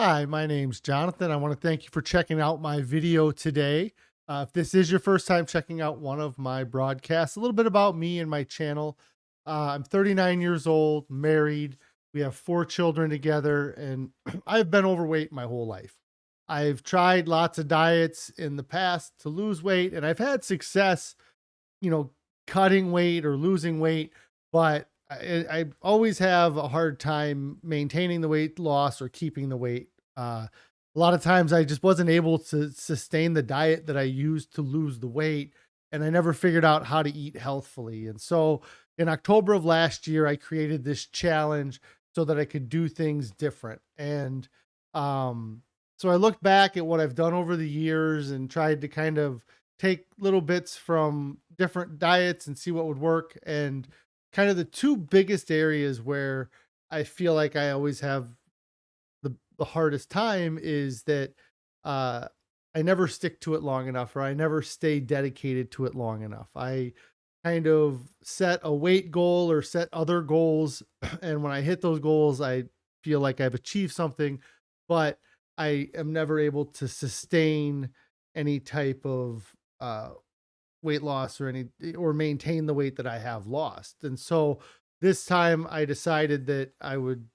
Hi, my name's Jonathan. I want to thank you for checking out my video today. If this is your first time checking out one of my broadcasts, a little bit about me and my channel. I'm 39 years old, married. We have 4 children together, and I've been overweight my whole life. I've tried lots of diets in the past to lose weight, and I've had success, you know, cutting weight or losing weight, but I always have a hard time maintaining the weight loss or keeping the weight. A lot of times I just wasn't able to sustain the diet that I used to lose the weight, and I never figured out how to eat healthfully. And so in October of last year, I created this challenge so that I could do things different. And um, so I looked back at what I've done over the years and tried to kind of take little bits from different diets and see what would work. And kind of the two biggest areas where I feel like I always have the hardest time is that uh, I never stick to it long enough, or I never stay dedicated to it long enough. I kind of set a weight goal or set other goals, and when I hit those goals, I feel like I've achieved something, but I am never able to sustain any type of weight loss or maintain the weight that I have lost. And so this time I decided that I would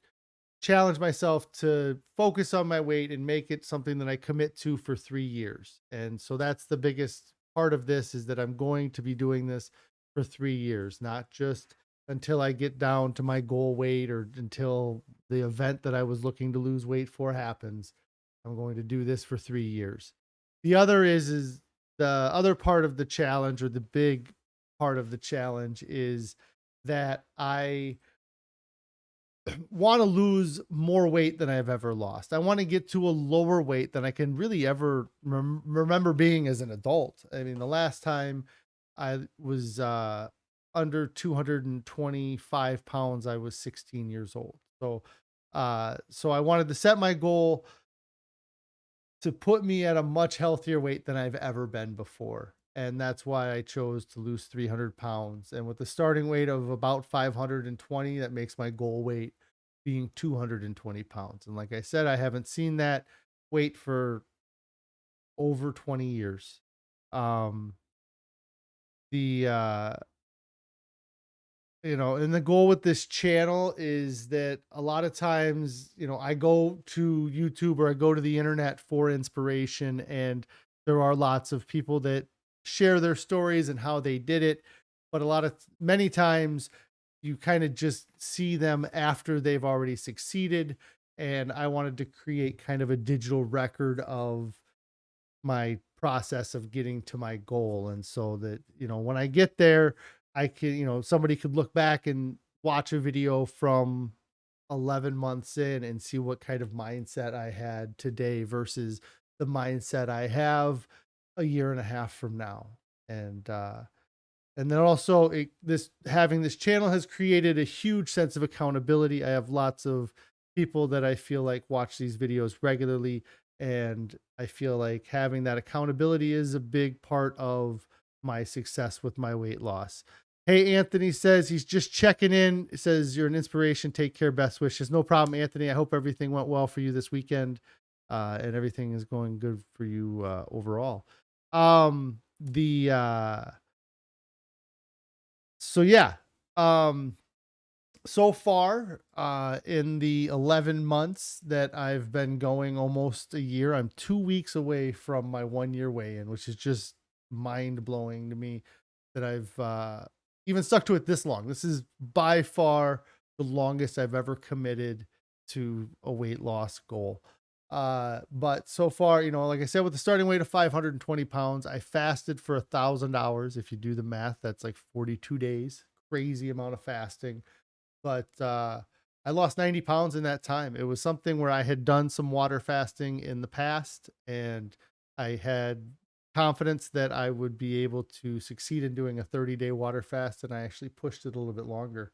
challenge myself to focus on my weight and make it something that I commit to for 3 years. And so that's the biggest part of this, is that I'm going to be doing this for 3 years, not just until I get down to my goal weight or until the event that I was looking to lose weight for happens. I'm going to do this for 3 years. The other is the other part of the challenge, or the big part of the challenge, is that I want to lose more weight than I've ever lost. I want to get to a lower weight than I can really ever remember being as an adult. I mean, the last time I was under 225 pounds, I was 16 years old. So I wanted to set my goal to put me at a much healthier weight than I've ever been before. And that's why I chose to lose 300 pounds. And with the starting weight of about 520, that makes my goal weight being 220 pounds. And like I said, I haven't seen that weight for over 20 years. Um, the and the goal with this channel is that a lot of times, I go to YouTube or I go to the internet for inspiration, and there are lots of people that share their stories and how they did it. But many times you kind of just see them after they've already succeeded. And I wanted to create kind of a digital record of my process of getting to my goal. And so that, when I get there, I can, somebody could look back and watch a video from 11 months in and see what kind of mindset I had today versus the mindset I have a year and a half from now. And then also this having this channel has created a huge sense of accountability. I have lots of people that I feel like watch these videos regularly, and I feel like having that accountability is a big part of my success with my weight loss. Hey, Anthony says he's just checking in. He says you're an inspiration. Take care. Best wishes. No problem, Anthony. I hope everything went well for you this weekend, and everything is going good for you overall. The So yeah, um, so far in the 11 months that I've been going, almost a year, I'm 2 weeks away from my 1 year weigh-in, which is just mind blowing to me that I've even stuck to it this long. This is by far the longest I've ever committed to a weight loss goal. But so far, like I said, with the starting weight of 520 pounds, I fasted for 1,000 hours. If you do the math, that's like 42 days. Crazy amount of fasting. But I lost 90 pounds in that time. It was something where I had done some water fasting in the past, and I had confidence that I would be able to succeed in doing a 30-day water fast, and I actually pushed it a little bit longer.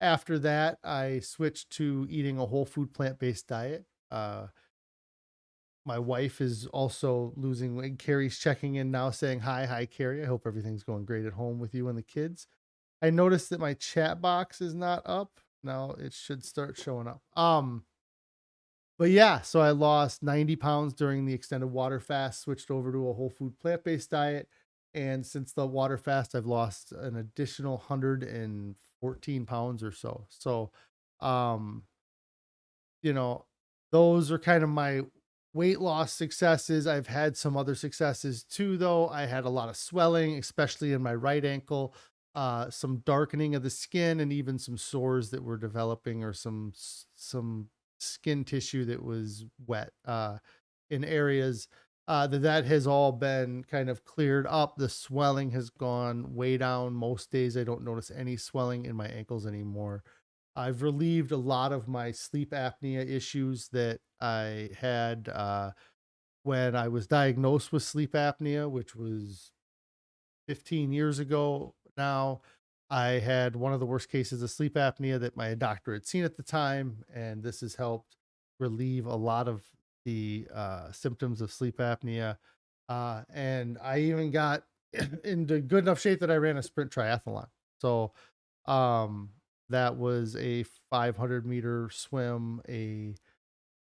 After that, I switched to eating a whole food plant-based diet. My wife is also losing weight. Carrie's checking in now saying, hi, Carrie. I hope everything's going great at home with you and the kids. I noticed that my chat box is not up. Now it should start showing up. But yeah, so I lost 90 pounds during the extended water fast, switched over to a whole food plant-based diet. And since the water fast, I've lost an additional 114 pounds or so. So, um, you know, those are kind of my weight loss successes. I've had some other successes too, though. I had a lot of swelling, especially in my right ankle, some darkening of the skin, and even some sores that were developing, or some skin tissue that was wet in areas. That has all been kind of cleared up. The swelling has gone way down. Most days I don't notice any swelling in my ankles anymore. I've relieved a lot of my sleep apnea issues that I had when I was diagnosed with sleep apnea, which was 15 years ago now. I had one of the worst cases of sleep apnea that my doctor had seen at the time, and this has helped relieve a lot of the symptoms of sleep apnea. And I even got into good enough shape that I ran a sprint triathlon. So, um, that was a 500-meter swim, a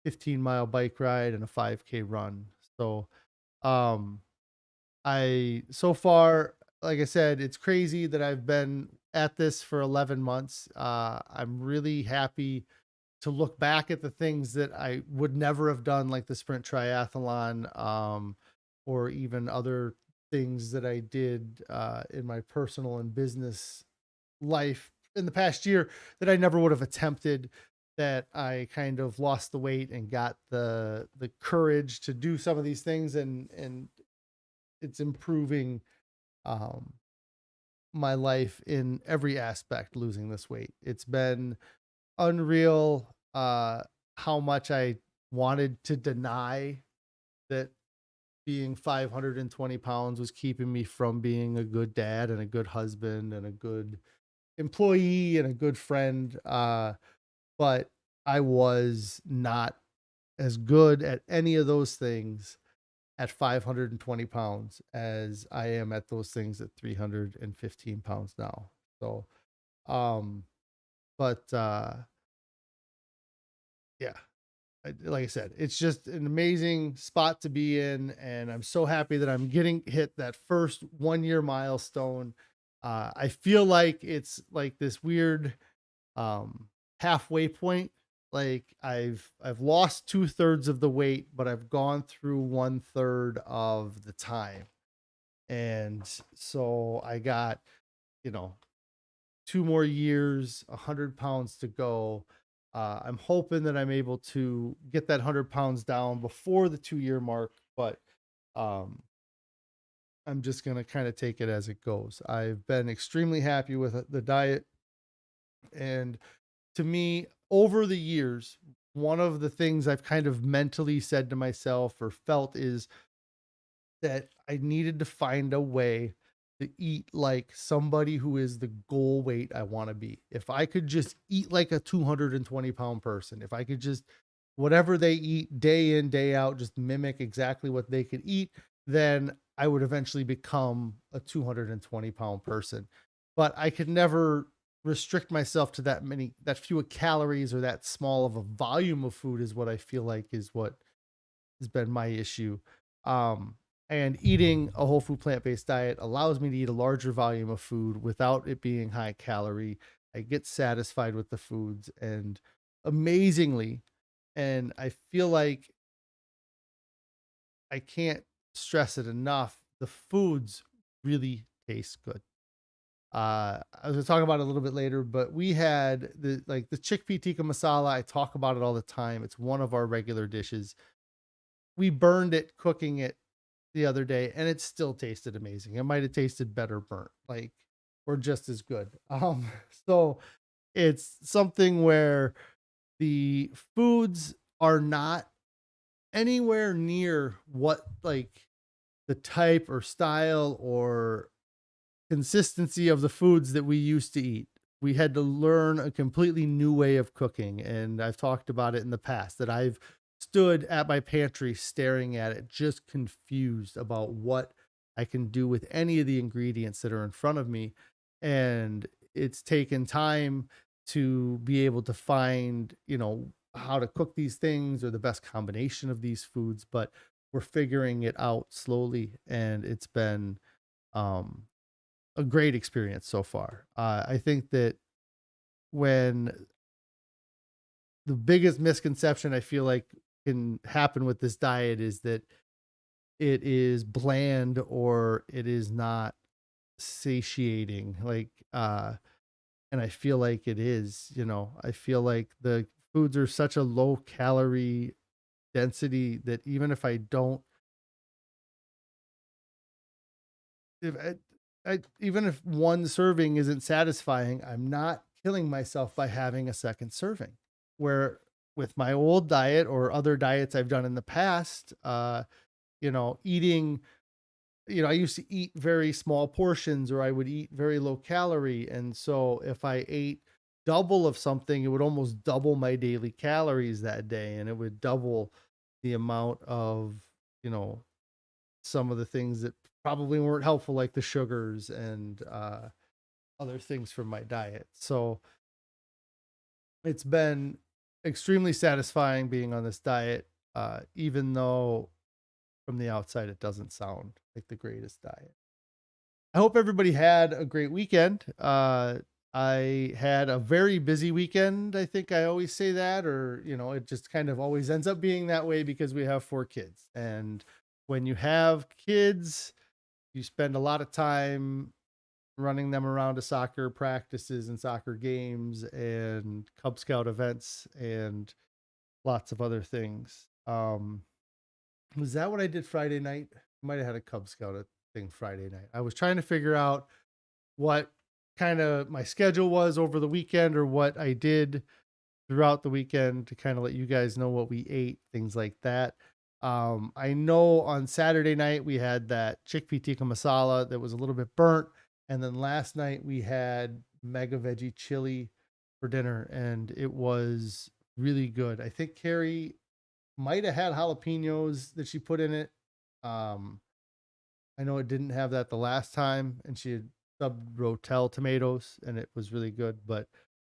15-mile bike ride, and a 5K run. So, um, I so far, like I said, it's crazy that I've been at this for 11 months. I'm really happy to look back at the things that I would never have done, like the sprint triathlon, or even other things that I did in my personal and business life in the past year that I never would have attempted. That I kind of lost the weight and got the courage to do some of these things, and it's improving um my life in every aspect. Losing this weight, it's been unreal how much I wanted to deny that being 520 pounds was keeping me from being a good dad and a good husband and a good employee and a good friend. But I was not as good at any of those things at 520 pounds as I am at those things at 315 pounds now. So, um, but yeah, like I said, it's just an amazing spot to be in, and I'm so happy that I'm getting hit that first 1 year milestone. I feel like it's like this weird um halfway point. Like I've lost 2/3 of the weight, but I've gone through 1/3 of the time. And so I got, you know, 2 more years, 100 pounds to go. I'm hoping that I'm able to get that 100 pounds down before the 2 year mark, but um, I'm just going to kind of take it as it goes. I've been extremely happy with the diet. And to me, over the years, one of the things I've kind of mentally said to myself or felt is that I needed to find a way to eat like somebody who is the goal weight I want to be. If I could just eat like a 220-pound person, if I could just, whatever they eat day in, day out, just mimic exactly what they could eat, then I would eventually become a 220-pound person. But I could never restrict myself to that few calories or that small of a volume of food, is what I feel like is what has been my issue. Um, and eating a whole food plant based diet allows me to eat a larger volume of food without it being high calorie. I get satisfied with the foods, and amazingly, and I feel like I can't stress it enough, the foods really taste good. I was gonna talk about it a little bit later, but we had the chickpea tikka masala. I talk about it all the time. It's one of our regular dishes. We burned it cooking it the other day, and it still tasted amazing. It might have tasted better burnt, like, or just as good. So it's something where the foods are not anywhere near what, like, the type or style or consistency of the foods that we used to eat. We had to learn a completely new way of cooking. And I've talked about it in the past that I've stood at my pantry staring at it, just confused about what I can do with any of the ingredients that are in front of me. And it's taken time to be able to find, how to cook these things or the best combination of these foods, but we're figuring it out slowly, and it's been um, a great experience so far. I think that when the biggest misconception I feel like can happen with this diet is that it is bland or it is not satiating. And I feel like it is, I feel like the foods are such a low calorie density that even if I don't, if even if one serving isn't satisfying, I'm not killing myself by having a second serving. Where with my old diet or other diets I've done in the past, eating, I used to eat very small portions or I would eat very low calorie. And so if I ate double of something, it would almost double my daily calories that day. And it would double the amount of, you know, some of the things that probably weren't helpful, like the sugars and other things from my diet. So it's been extremely satisfying being on this diet, even though from the outside it doesn't sound like the greatest diet. I hope everybody had a great weekend. I had a very busy weekend. I think I always say that, or, it just kind of always ends up being that way because we have 4 kids. And when you have kids, you spend a lot of time running them around to soccer practices and soccer games and Cub Scout events and lots of other things. Was that what I did Friday night? I might have had a Cub Scout thing Friday night. I was trying to figure out what kind of my schedule was over the weekend or what I did throughout the weekend to kind of let you guys know what we ate, things like that. I know on Saturday night we had that chickpea tikka masala that was a little bit burnt. And then last night we had mega veggie chili for dinner and it was really good. I think Carrie might have had jalapenos that she put in it. Um, I know it didn't have that the last time, and she had sub rotel tomatoes, and it was really good. But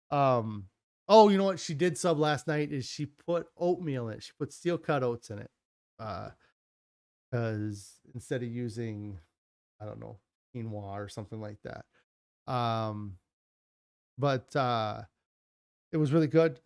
oh, you know what she did sub last night is she put oatmeal in it. She put steel cut oats in it, because instead of using, I don't know, quinoa or something like that. Um, but it was really good.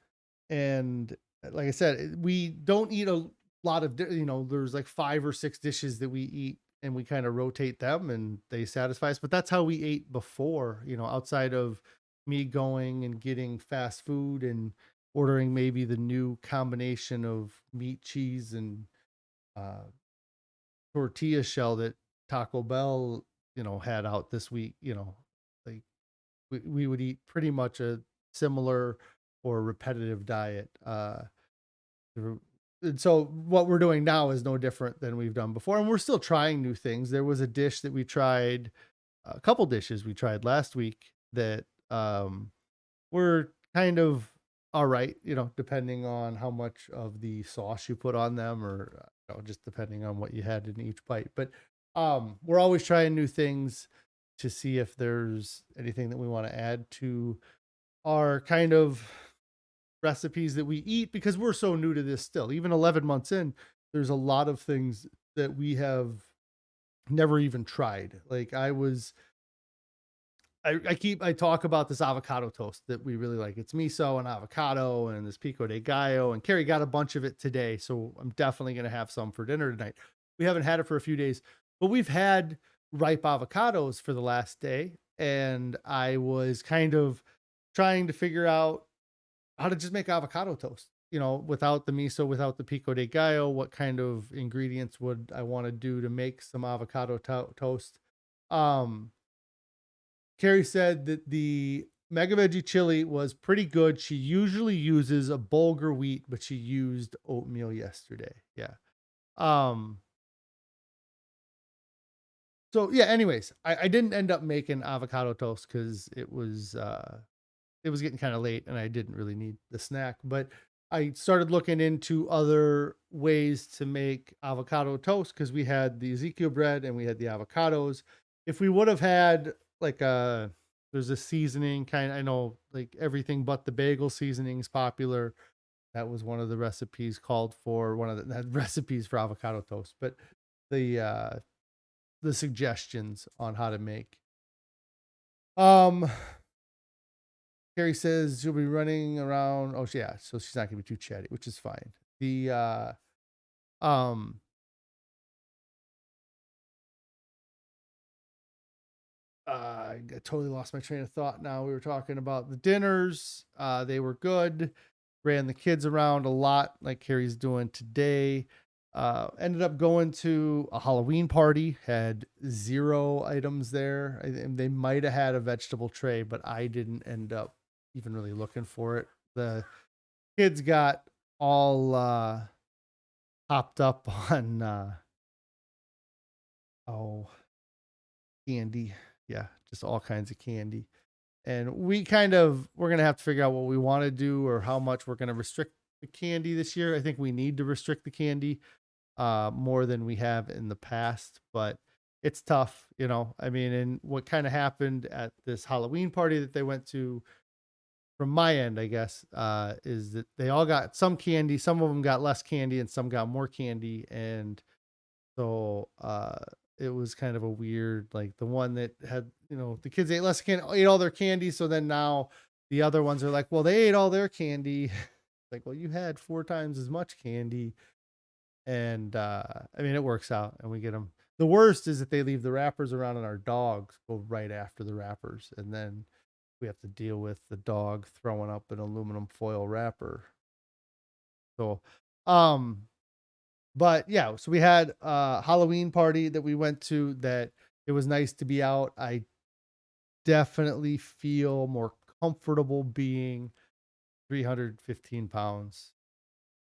And like I said, we don't eat a lot of, there's like 5 or 6 dishes that we eat and we kind of rotate them and they satisfy us. But that's how we ate before, outside of me going and getting fast food and ordering maybe the new combination of meat, cheese, and uh, tortilla shell that Taco Bell, had out this week, like we would eat pretty much a similar or repetitive diet. And so what we're doing now is no different than we've done before, and we're still trying new things. There was a dish that we tried, a couple dishes we tried last week that were kind of all right, depending on how much of the sauce you put on them, or just depending on what you had in each bite. But we're always trying new things to see if there's anything that we want to add to our kind of recipes that we eat, because we're so new to this still. Even 11 months in, there's a lot of things that we have never even tried. Like I talk about this avocado toast that we really like. It's miso and avocado and this pico de gallo, and Carrie got a bunch of it today. So I'm definitely going to have some for dinner tonight. We haven't had it for a few days, but we've had ripe avocados for the last day. And I was kind of trying to figure out how to just make avocado toast, without the miso, without the pico de gallo. What kind of ingredients would I want to do to make some avocado toast? Um, Carrie said that the mega veggie chili was pretty good. She usually uses a bulgur wheat, but she used oatmeal yesterday. Yeah. Um, so yeah, anyways, I didn't end up making avocado toast because it was getting kind of late and I didn't really need the snack, but I started looking into other ways to make avocado toast because we had the Ezekiel bread and we had the avocados. If we would have had like there's a seasoning kind, I know like everything but the bagel seasoning is popular. That was one of the recipes called for, one of the recipes for avocado toast, but the uh the suggestions on how to make. Um Carrie says she'll be running around. Oh yeah, so she's not gonna be too chatty, which is fine. The um I totally lost my train of thought now. We were talking about the dinners. They were good. Ran the kids around a lot, like Carrie's doing today. Ended up going to a Halloween party, had 0 items there. And they might have had a vegetable tray, but I didn't end up even really looking for it. The kids got all hopped up on oh, candy. Yeah, just all kinds of candy. And we're gonna have to figure out what we want to do or how much we're gonna restrict the candy this year. I think we need to restrict the candy more than we have in the past, but it's tough, you know. I mean, and what kind of happened at this Halloween party that they went to, from my end, I guess, is that they all got some candy. Some of them got less candy, and some got more candy, and so it was kind of a weird, like the one that had, you know, the kids ate less candy, ate all their candy. So then now the other ones are like, well, they ate all their candy. Like, well, you had 4 times as much candy. And I mean, it works out and we get them. The worst is that they leave the wrappers around and our dogs go right after the wrappers. And then we have to deal with the dog throwing up an aluminum foil wrapper. So, um, but yeah, so we had a Halloween party that we went to that it was nice to be out. I definitely feel more comfortable being 315 pounds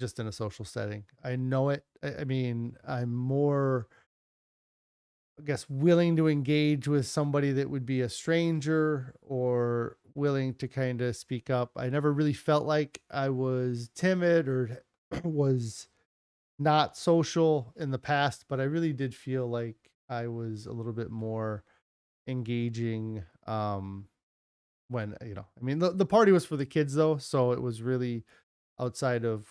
just in a social setting. I know it. I mean, I'm more, I guess, willing to engage with somebody that would be a stranger or willing to kind of speak up. I never really felt like I was timid or was not social in the past, but I really did feel like I was a little bit more engaging when, you know, I mean, the party was for the kids though, so it was really outside of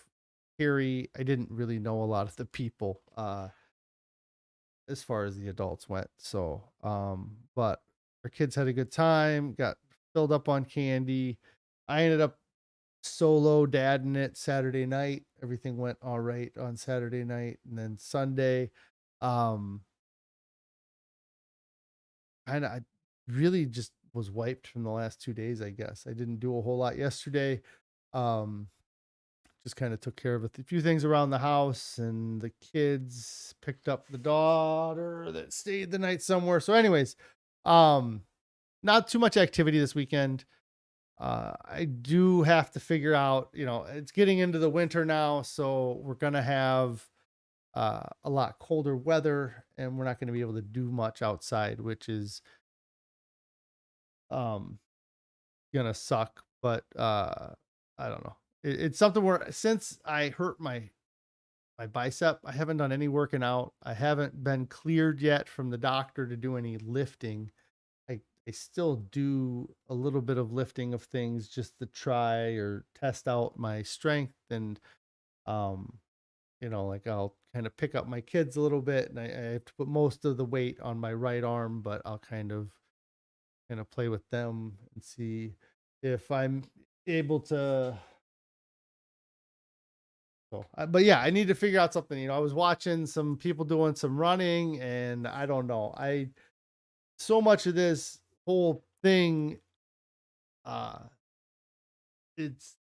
Harry. I didn't really know a lot of the people as far as the adults went. So, but our kids had a good time, got filled up on candy. I ended up solo dadding it Saturday night. Everything went all right on Saturday night. And then Sunday, um, I really just was wiped from the last 2 days, I guess. I didn't do a whole lot yesterday. Um, just kind of took care of a few things around the house, and the kids picked up the daughter that stayed the night somewhere. So, anyways, um, not too much activity this weekend. I do have to figure out, you know, it's getting into the winter now, so we're gonna have a lot colder weather, and we're not going to be able to do much outside, which is um gonna suck. But I don't know. It's something where since I hurt my bicep, I haven't done any working out. I haven't been cleared yet from the doctor to do any lifting. I still do a little bit of lifting of things just to try or test out my strength. And um you know, like I'll kind of pick up my kids a little bit, and I have to put most of the weight on my right arm, but I'll kind of play with them and see if I'm able to. So, but yeah, I need to figure out something. You know, I was watching some people doing some running, and I don't know. I so much of this whole thing, uh, it's,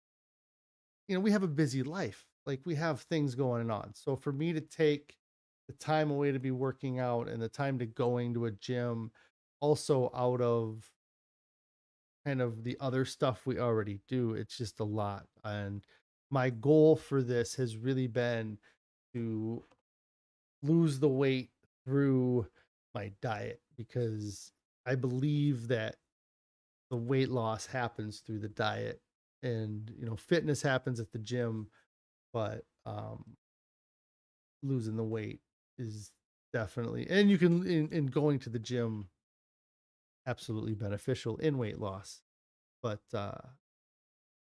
you know, we have a busy life. Like we have things going on. So for me to take the time away to be working out and the time to going to a gym, also out of kind of the other stuff we already do, it's just a lot. And my goal for this has really been to lose the weight through my diet, because I believe that the weight loss happens through the diet, and you know, fitness happens at the gym, but losing the weight is definitely, and you can in going to the gym, absolutely beneficial in weight loss. But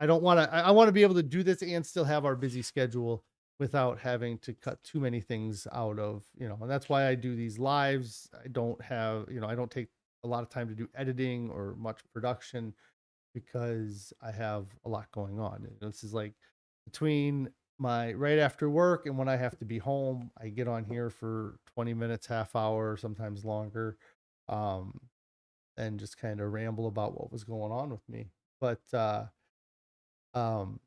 I don't want to, I want to be able to do this and still have our busy schedule without having to cut too many things out of, and that's why I do these lives. I don't have, I don't take a lot of time to do editing or much production because I have a lot going on. This is like between my right after work and when I have to be home, I get on here for 20 minutes, half hour, sometimes longer, um, and just kind of ramble about what was going on with me. But um,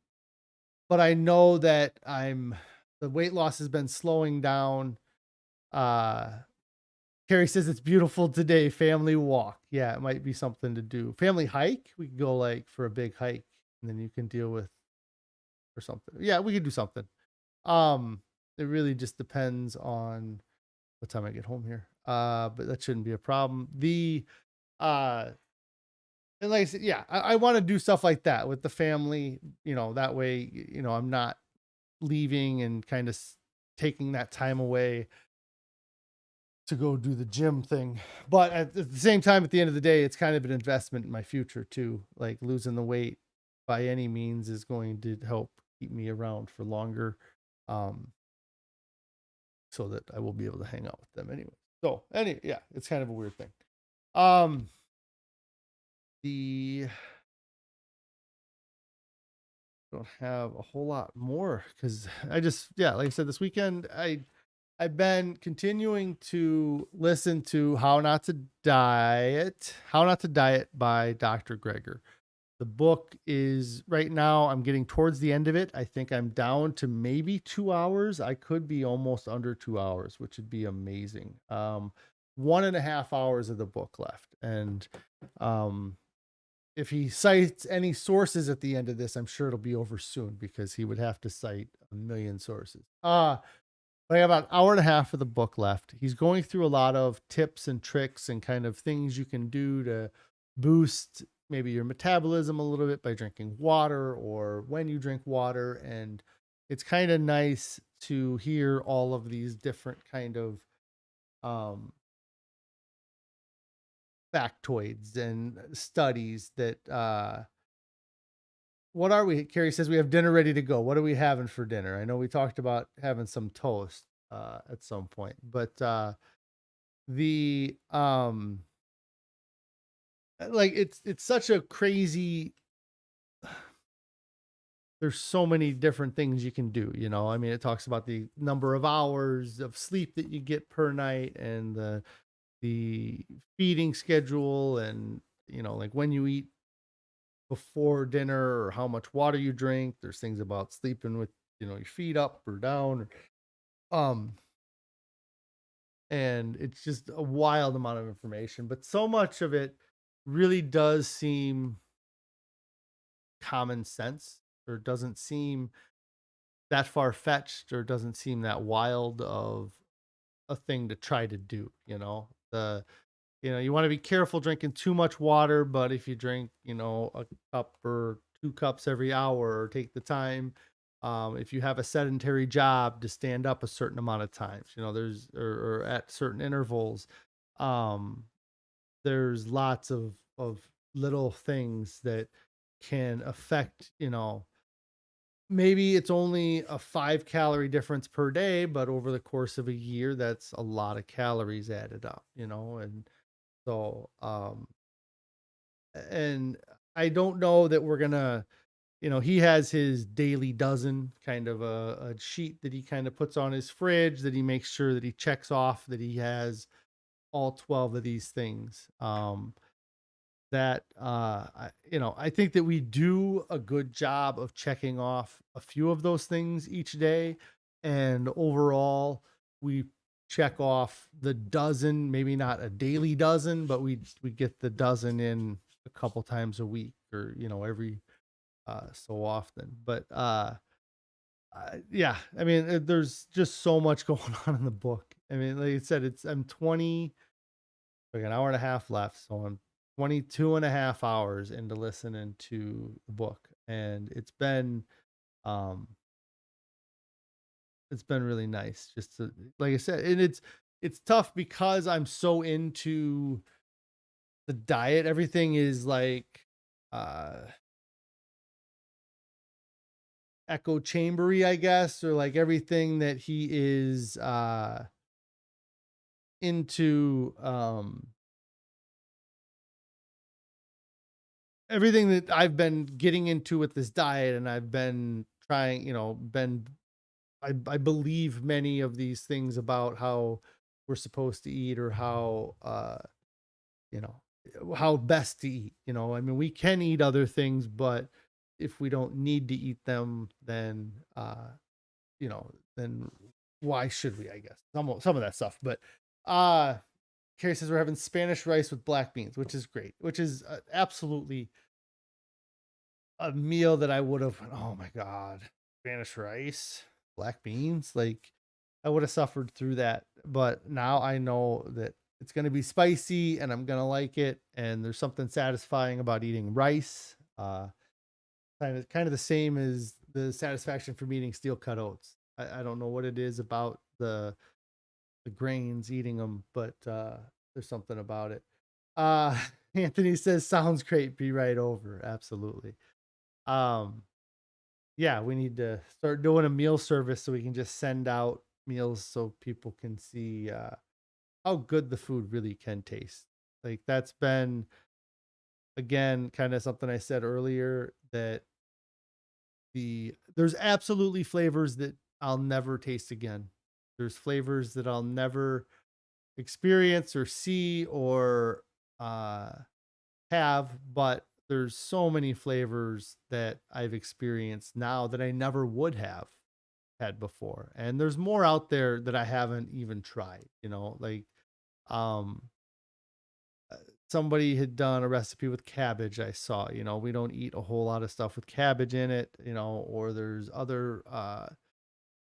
but I know that the weight loss has been slowing down. Uh, Carrie says it's beautiful today. Family walk. Yeah, it might be something to do. Family hike. We could go like for a big hike, and then you can deal with or something. Yeah, we could do something. Um, it really just depends on what time I get home here. But that shouldn't be a problem. Uh and like I said, yeah, I want to do stuff like that with the family, that way, I'm not leaving and kind of taking that time away to go do the gym thing. But at the same time, at the end of the day, it's kind of an investment in my future too. Like losing the weight by any means is going to help keep me around for longer. Um, so that I will be able to hang out with them anyway. So yeah, it's kind of a weird thing. Um, the don't have a whole lot more because I just, yeah, like I said, this weekend I've been continuing to listen to How Not to Diet by Dr. Greger. The book is right now, I'm getting towards the end of it. I think I'm down to maybe 2 hours. I could be almost under 2 hours, which would be amazing. 1.5 hours of the book left. And um, if he cites any sources at the end of this, I'm sure it'll be over soon because he would have to cite a million sources. I have about an hour and a half of the book left. He's going through a lot of tips and tricks and kind of things you can do to boost maybe your metabolism a little bit by drinking water or when you drink water. And it's kind of nice to hear all of these different kind of um, factoids and studies that what are we? Carrie says we have dinner ready to go. What are we having for dinner? I know we talked about having some toast at some point, but the like it's such a crazy, there's so many different things you can do, I mean, it talks about the number of hours of sleep that you get per night and the feeding schedule and like when you eat before dinner or how much water you drink. There's things about sleeping with your feet up or down. um and it's just a wild amount of information, but so much of it really does seem common sense or doesn't seem that far fetched or doesn't seem that wild of a thing to try to do. You want to be careful drinking too much water, but if you drink a cup or 2 cups every hour, or take the time, if you have a sedentary job, to stand up a certain amount of times, there's or at certain intervals. um there's lots of little things that can affect, maybe it's only a 5 calorie difference per day, but over the course of a year, that's a lot of calories added up, and so and I don't know that we're gonna, he has his daily dozen, kind of a sheet that he kind of puts on his fridge that he makes sure that he checks off that he has all 12 of these things. That I think that we do a good job of checking off a few of those things each day, and overall we check off the dozen, maybe not a daily dozen, but we get the dozen in a couple times a week, or every so often. But yeah, I mean, there's just so much going on in the book. I mean, like I said, I'm 20, like an hour and a half left, so I'm 22 and a half hours into listening to the book, and um it's been really nice just to, like I said, and it's tough because I'm so into the diet. Everything is like uh echo chambery, I guess, or like everything that he is into everything that I've been getting into with this diet, and I've been trying, I believe many of these things about how we're supposed to eat, or how you know how best to eat. I mean, we can eat other things, but if we don't need to eat them, then then why should we? I guess some of that stuff. But uh Carrie says we're having Spanish rice with black beans, which is great, which is absolutely a meal that I would have. Oh my god, Spanish rice, black beans, like I would have suffered through that. But now I know that it's going to be spicy and I'm going to like it, and there's something satisfying about eating rice. Kind of the same as the satisfaction from eating steel cut oats. I don't know what it is about the grains, eating them, but there's something about it. Uh Anthony says sounds great, be right over. Absolutely. Um yeah, we need to start doing a meal service so we can just send out meals so people can see how good the food really can taste. Like that's been, again, kind of something I said earlier, that there's absolutely flavors that I'll never taste again. There's flavors that I'll never experience or see or uh have, but there's so many flavors that I've experienced now that I never would have had before. And there's more out there that I haven't even tried, like um uh, somebody had done a recipe with cabbage. I saw, we don't eat a whole lot of stuff with cabbage in it, or there's other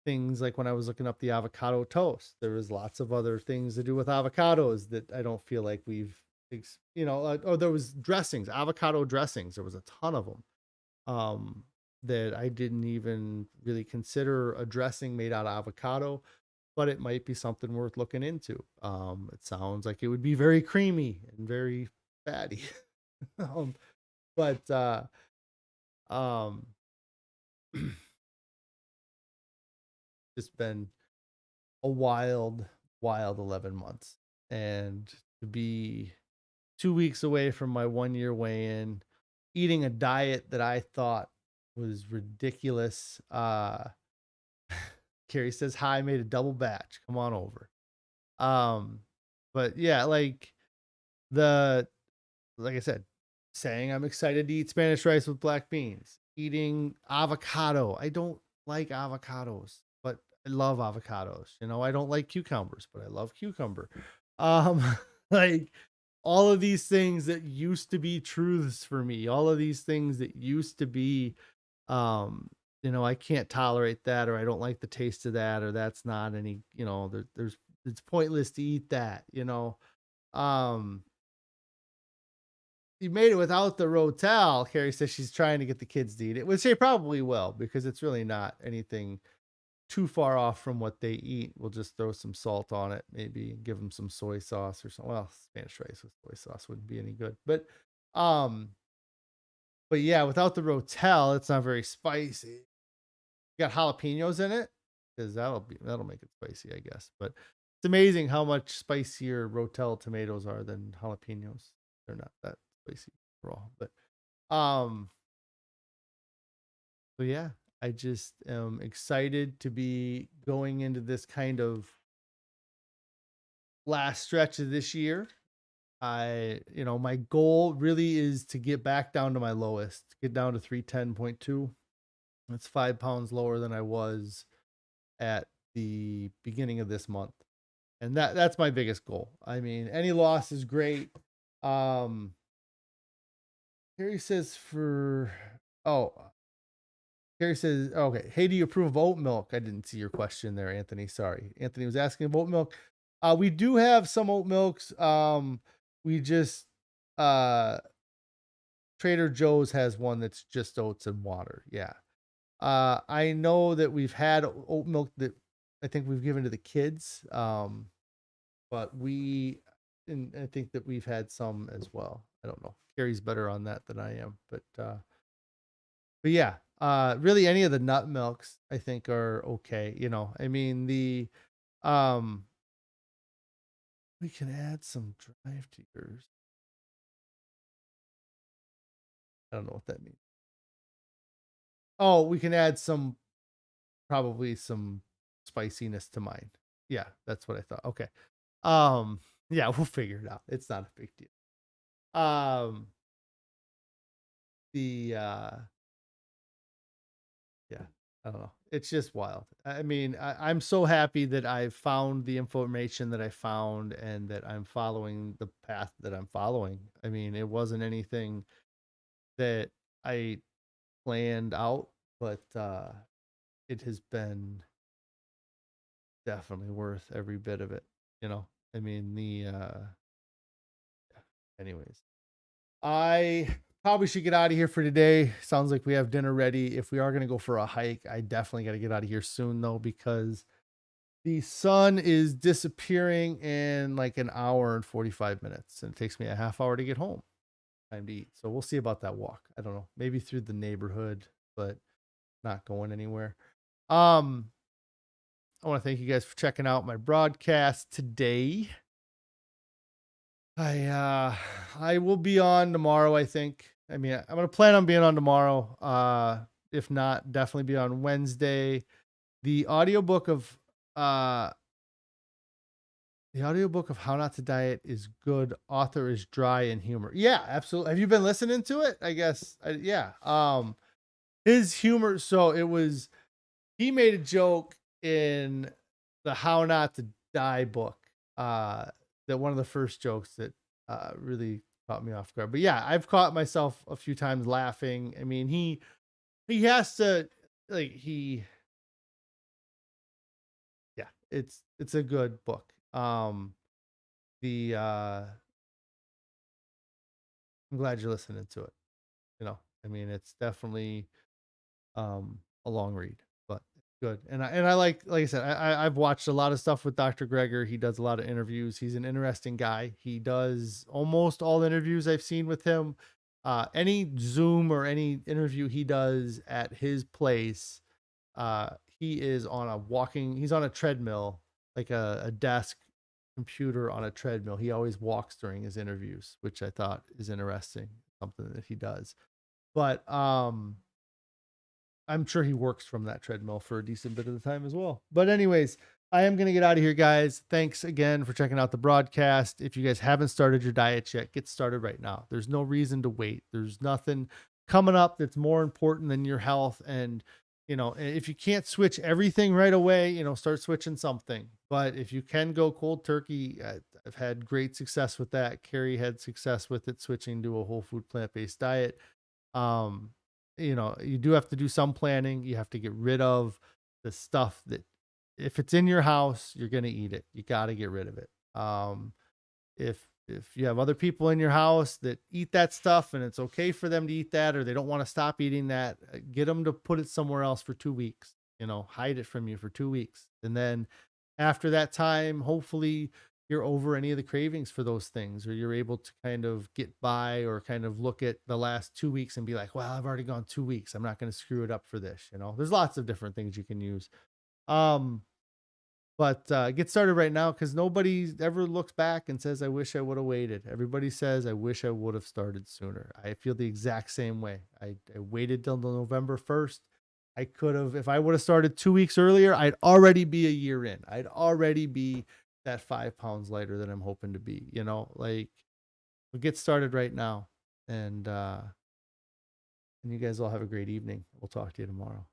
things, like when I was looking up the avocado toast, there was lots of other things to do with avocados that I don't feel like we've or there was dressings, avocado dressings. There was a ton of them that I didn't even really consider a dressing made out of avocado, but it might be something worth looking into. It sounds like it would be very creamy and very fatty. um, but um, Just been a wild, wild 11 months. And to be 2 weeks away from my 1 year weigh in, eating a diet that I thought was ridiculous. Carrie says, hi, I made a double batch. Come on over. Um, but yeah, the, like I said, saying I'm excited to eat Spanish rice with black beans, eating avocado. I don't like avocados, but I love avocados. I don't like cucumbers, but I love cucumber. Um, like all of these things that used to be truths for me, all of these things that used to be, I can't tolerate that, or I don't like the taste of that, or that's not any, there's, it's pointless to eat that, um, you made it without the rotel. Carrie says she's trying to get the kids to eat it, which they probably will, because it's really not anything too far off from what they eat. We'll just throw some salt on it, maybe give them some soy sauce or something. Well, Spanish rice with soy sauce wouldn't be any good, um, but yeah, without the rotel, it's not very spicy. You got jalapenos in it, because that'll make it spicy, I guess. But it's amazing how much spicier rotel tomatoes are than jalapenos. They're not that spicy raw, um, but yeah, I just am excited to be going into this kind of last stretch of this year. My goal really is to get back down to my lowest, get down to 310.2. That's 5 pounds lower than I was at the beginning of this month. And that's my biggest goal. I mean, any loss is great. Harry says oh, Harry says, okay, hey, do you approve of oat milk? I didn't see your question there, Anthony. Sorry. Anthony was asking about oat milk. We do have some oat milks. We just, Trader Joe's has one that's just oats and water. Yeah. I know that we've had oat milk that I think we've given to the kids. But and I think that we've had some as well. I don't know. Carrie's better on that than I am, but yeah, Really any of the nut milks I think are okay. I mean um we can add some drive to yours. I don't know what that means. Oh, we can add probably some spiciness to mine. Yeah, that's what I thought. Okay. Yeah, we'll figure it out. It's not a big deal. The Yeah, I don't know. It's just wild. I mean, I'm so happy that I found the information that I found and that I'm following the path that I'm following. I mean, it wasn't anything that I planned out, but it has been definitely worth every bit of it. You know, I mean, anyways, I probably should get out of here for today. Sounds like we have dinner ready. If we are going to go for a hike, I definitely got to get out of here soon though, because the sun is disappearing in like an hour and 45 minutes, and it takes me a half hour to get home. Time to eat. So we'll see about that walk. I don't know. Maybe through the neighborhood, but not going anywhere. Um, I want to thank you guys for checking out my broadcast today. I will be on tomorrow, I think. I mean, I'm gonna plan on being on tomorrow. If not, definitely be on Wednesday. The audiobook of uh the audiobook of How Not to Diet is good. Author is dry and humor. Yeah, absolutely. Have you been listening to it? I guess. Yeah. His humor. So he made a joke in the How Not to Die book. That one of the first jokes that really caught me off guard. But yeah, I've caught myself a few times laughing. I mean, he has to like he yeah, it's a good book. The I'm glad you're listening to it. I mean, it's definitely a long read, but it's good. And I like I said, I've watched a lot of stuff with Dr. Greger. He does a lot of interviews. He's an interesting guy. He does almost all interviews I've seen with him. Any Zoom or any interview he does at his place, he is he's on a treadmill, like a desk computer on a treadmill. He always walks during his interviews, which I thought is interesting, something that he does. But I'm sure he works from that treadmill for a decent bit of the time as well. But anyways, I am going to get out of here, guys. Thanks again for checking out the broadcast. If you guys haven't started your diet yet, get started right now. There's no reason to wait. There's nothing coming up that's more important than your health. And, if you can't switch everything right away, start switching something. But if you can go cold turkey, I've had great success with that. Carrie had success with it, switching to a whole food plant-based diet. Um, you do have to do some planning. You have to get rid of the stuff that if it's in your house, you're going to eat it. You got to get rid of it. If you have other people in your house that eat that stuff and it's okay for them to eat that, or they don't want to stop eating that, get them to put it somewhere else for 2 weeks, hide it from you for 2 weeks. And then after that time, hopefully you're over any of the cravings for those things, or you're able to kind of get by or kind of look at the last 2 weeks and be like, well, I've already gone 2 weeks. I'm not going to screw it up for this. There's lots of different things you can use. But get started right now, because nobody ever looks back and says, I wish I would have waited. Everybody says, I wish I would have started sooner. I feel the exact same way. I waited till November 1st. I could have, if I would have started 2 weeks earlier, I'd already be a year in. I'd already be that 5 pounds lighter that I'm hoping to be, we'll get started right now. And you guys all have a great evening. We'll talk to you tomorrow.